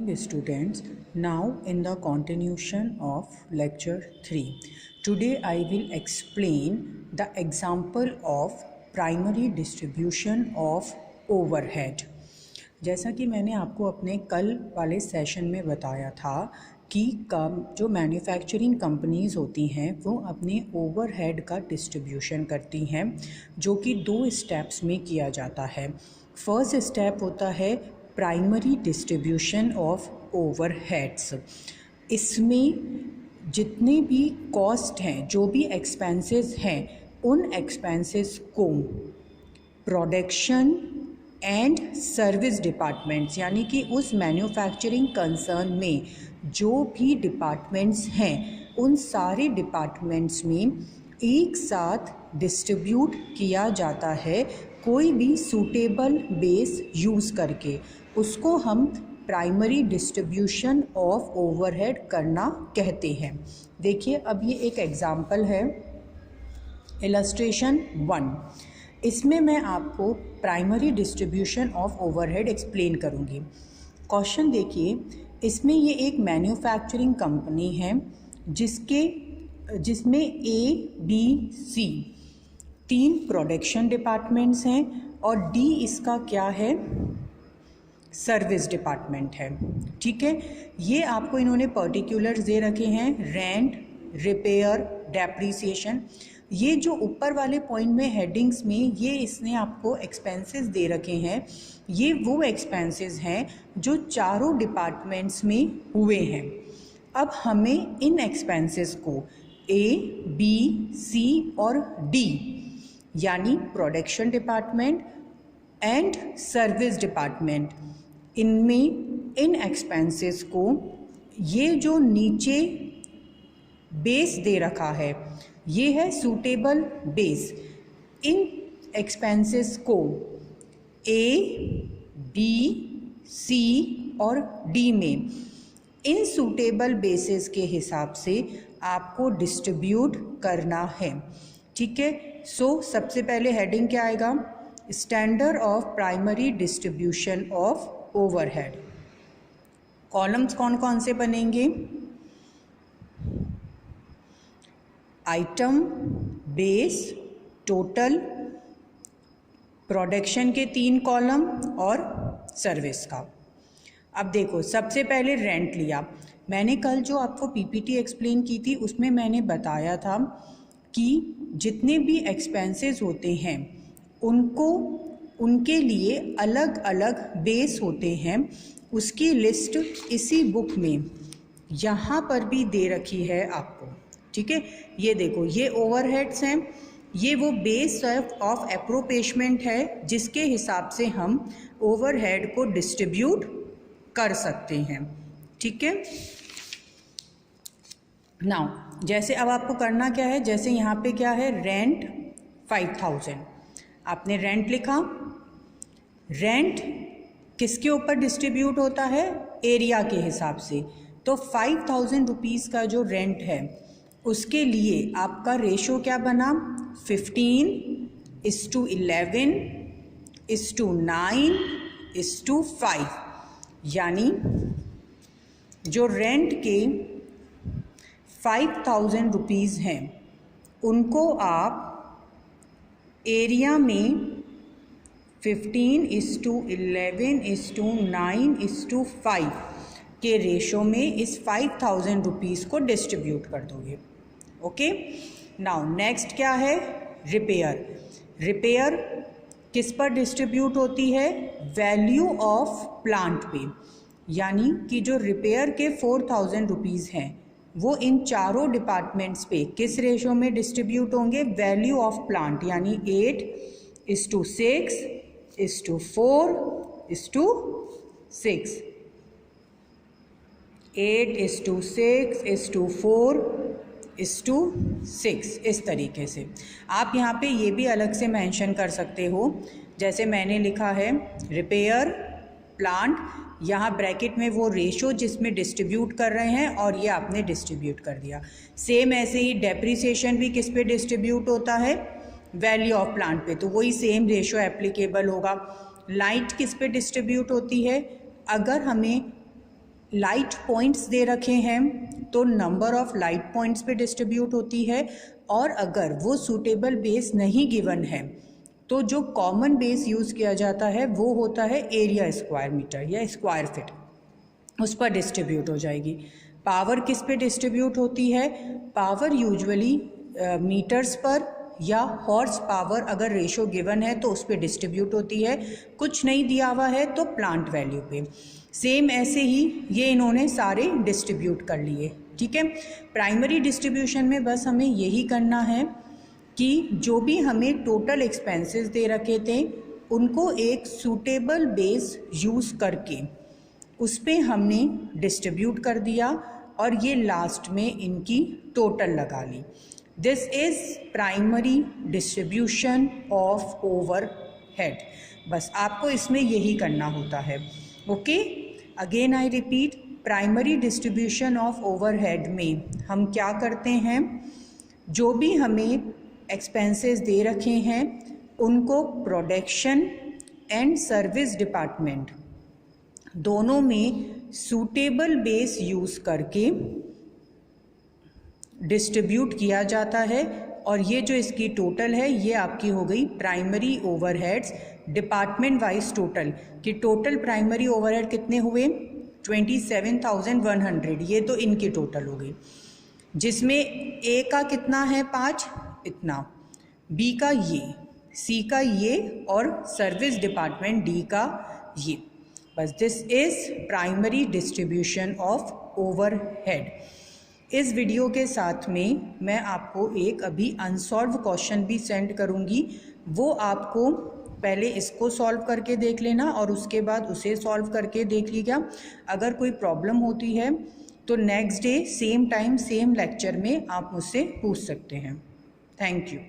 morning students. Now in the continuation of lecture 3, today I will explain the example of primary distribution of overhead. जैसा कि मैंने आपको अपने कल वाले सेशन में बताया था कि जो मैन्युफैक्चरिंग कंपनीज़ होती हैं वो अपने ओवरहेड का डिस्ट्रीब्यूशन करती हैं, जो कि 2 स्टेप्स में किया जाता है। फर्स्ट स्टेप होता है प्राइमरी डिस्ट्रीब्यूशन ऑफ ओवरहेड्स। इसमें जितने भी कॉस्ट हैं, जो भी एक्सपेंसेस हैं, उन एक्सपेंसेस को प्रोडक्शन एंड सर्विस डिपार्टमेंट्स, यानी कि उस मैन्युफैक्चरिंग कंसर्न में जो भी डिपार्टमेंट्स हैं, उन सारे डिपार्टमेंट्स में एक साथ डिस्ट्रीब्यूट किया जाता है, कोई भी सूटेबल बेस यूज़ करके। उसको हम प्राइमरी डिस्ट्रीब्यूशन ऑफ ओवरहेड करना कहते हैं। देखिए, अब ये एक एग्जांपल है, इलस्ट्रेशन 1। इसमें मैं आपको primary distribution of overhead explain करूँगी। क्वेश्चन देखिए, इसमें ये एक मैन्युफैक्चरिंग कंपनी है जिसमें A-B-C 3 प्रोडक्शन डिपार्टमेंट्स हैं और D इसका क्या है, सर्विस डिपार्टमेंट है। ठीक है, ये आपको इन्होंने पर्टिकुलर्स दे रखे हैं, रेंट, रिपेयर, डेप्रीसिएशन। ये जो ऊपर वाले पॉइंट में हेडिंग्स में ये इसने आपको एक्सपेंसेस दे रखे हैं, ये वो एक्सपेंसेस हैं जो चारों डिपार्टमेंट्स में हुए हैं। अब हमें इन एक्सपेंसेस को A, B, C और D यानी production department and service department, इनमें इन एक्सपेंसेस को ये जो नीचे बेस दे रखा है ये है सूटेबल बेस। इन एक्सपेंसेस को A, B, C और D में इन सूटेबल बेसिस के हिसाब से आपको डिस्ट्रीब्यूट करना है। ठीक है, सो सबसे पहले हेडिंग क्या आएगा, standard of primary distribution of overhead. Columns कौन कौन से बनेंगे, आइटम, बेस, टोटल, प्रोडक्शन के 3 कॉलम और सर्विस का। अब देखो, सबसे पहले रेंट लिया। मैंने कल जो आपको पीपीटी एक्सप्लेन की थी उसमें मैंने बताया था कि जितने भी एक्सपेंसेस होते हैं उनके लिए अलग अलग बेस होते हैं। उसकी लिस्ट इसी बुक में यहाँ पर भी दे रखी है आपको। ठीक है, ये देखो, ये ओवरहेड्स हैं, ये वो बेस ऑफ एप्रोप्रिएशमेंट है जिसके हिसाब से हम ओवरहेड को डिस्ट्रीब्यूट कर सकते हैं। ठीक है, नाउ जैसे अब आपको करना क्या है, जैसे यहाँ पे क्या है, रेंट 5000, आपने रेंट लिखा। रेंट किसके ऊपर डिस्ट्रीब्यूट होता है, एरिया के हिसाब से। तो 5000 रुपीज़ का जो रेंट है उसके लिए आपका रेशो क्या बना, 15:11:9:5, यानी जो रेंट के 5000 रुपीज़ हैं उनको आप एरिया में 15:11:9:5 के रेशो में इस 5000 रुपीज़ को डिस्ट्रीब्यूट कर दोगे। ओके, नाउ नेक्स्ट क्या है, रिपेयर। रिपेयर किस पर डिस्ट्रीब्यूट होती है, वैल्यू ऑफ प्लांट पे, यानी कि जो रिपेयर के 4000 रुपीज़ हैं वो इन चारों डिपार्टमेंट्स पे किस रेशो में डिस्ट्रीब्यूट होंगे, वैल्यू ऑफ प्लांट, यानी 8:6:4:6, 8:6:4:6, इस तरीके से। आप यहाँ पे ये भी अलग से मेंशन कर सकते हो, जैसे मैंने लिखा है रिपेयर प्लांट, यहाँ ब्रैकेट में वो रेशो जिसमें डिस्ट्रीब्यूट कर रहे हैं और ये आपने डिस्ट्रीब्यूट कर दिया। सेम ऐसे ही डेप्रीसिएशन भी किस पे डिस्ट्रीब्यूट होता है, वैल्यू ऑफ प्लांट पे, तो वही सेम रेशो एप्लीकेबल होगा। लाइट किस पे डिस्ट्रीब्यूट होती है, अगर हमें लाइट पॉइंट्स दे रखे हैं तो नंबर ऑफ लाइट पॉइंट्स पे डिस्ट्रीब्यूट होती है, और अगर वो सूटेबल बेस नहीं गिवन है तो जो कॉमन बेस यूज़ किया जाता है वो होता है एरिया स्क्वायर मीटर या स्क्वायर फिट, उस पर डिस्ट्रीब्यूट हो जाएगी। पावर किस पे डिस्ट्रीब्यूट होती है? पावर यूजुअली मीटर्स पर या हॉर्स पावर अगर रेशो गिवन है तो उस पर डिस्ट्रीब्यूट होती है, कुछ नहीं दिया हुआ है तो प्लांट वैल्यू पे। सेम ऐसे ही ये इन्होंने सारे डिस्ट्रीब्यूट कर लिए, ठीक है। प्राइमरी डिस्ट्रीब्यूशन में बस हमें यही करना है कि जो भी हमें टोटल एक्सपेंसेस दे रखे थे उनको एक सूटेबल बेस यूज़ करके उस पर हमने डिस्ट्रीब्यूट कर दिया और ये लास्ट में इनकी टोटल लगा ली। This is primary distribution of overhead. बस आपको इसमें यही करना होता है। Okay, again I repeat, primary distribution of overhead में हम क्या करते हैं, जो भी हमें एक्सपेंसेस दे रखे हैं उनको प्रोडक्शन एंड सर्विस डिपार्टमेंट दोनों में सूटेबल बेस यूज़ करके डिस्ट्रीब्यूट किया जाता है, और ये जो इसकी टोटल है ये आपकी हो गई primary overheads department wise total, कि टोटल प्राइमरी ओवरहेड कितने हुए 27,100, ये तो इनकी टोटल हो गई, जिसमें ए का कितना है 5, इतना, बी का ये, सी का ये और सर्विस डिपार्टमेंट डी का ये। बस this is primary distribution of overhead. इस वीडियो के साथ में मैं आपको एक अभी अनसॉल्व क्वेश्चन भी सेंड करूंगी, वो आपको पहले इसको सॉल्व करके देख लेना और उसके बाद उसे सॉल्व करके देख लीजिएगा। अगर कोई प्रॉब्लम होती है तो next day same time same lecture में आप मुझसे पूछ सकते हैं। Thank you.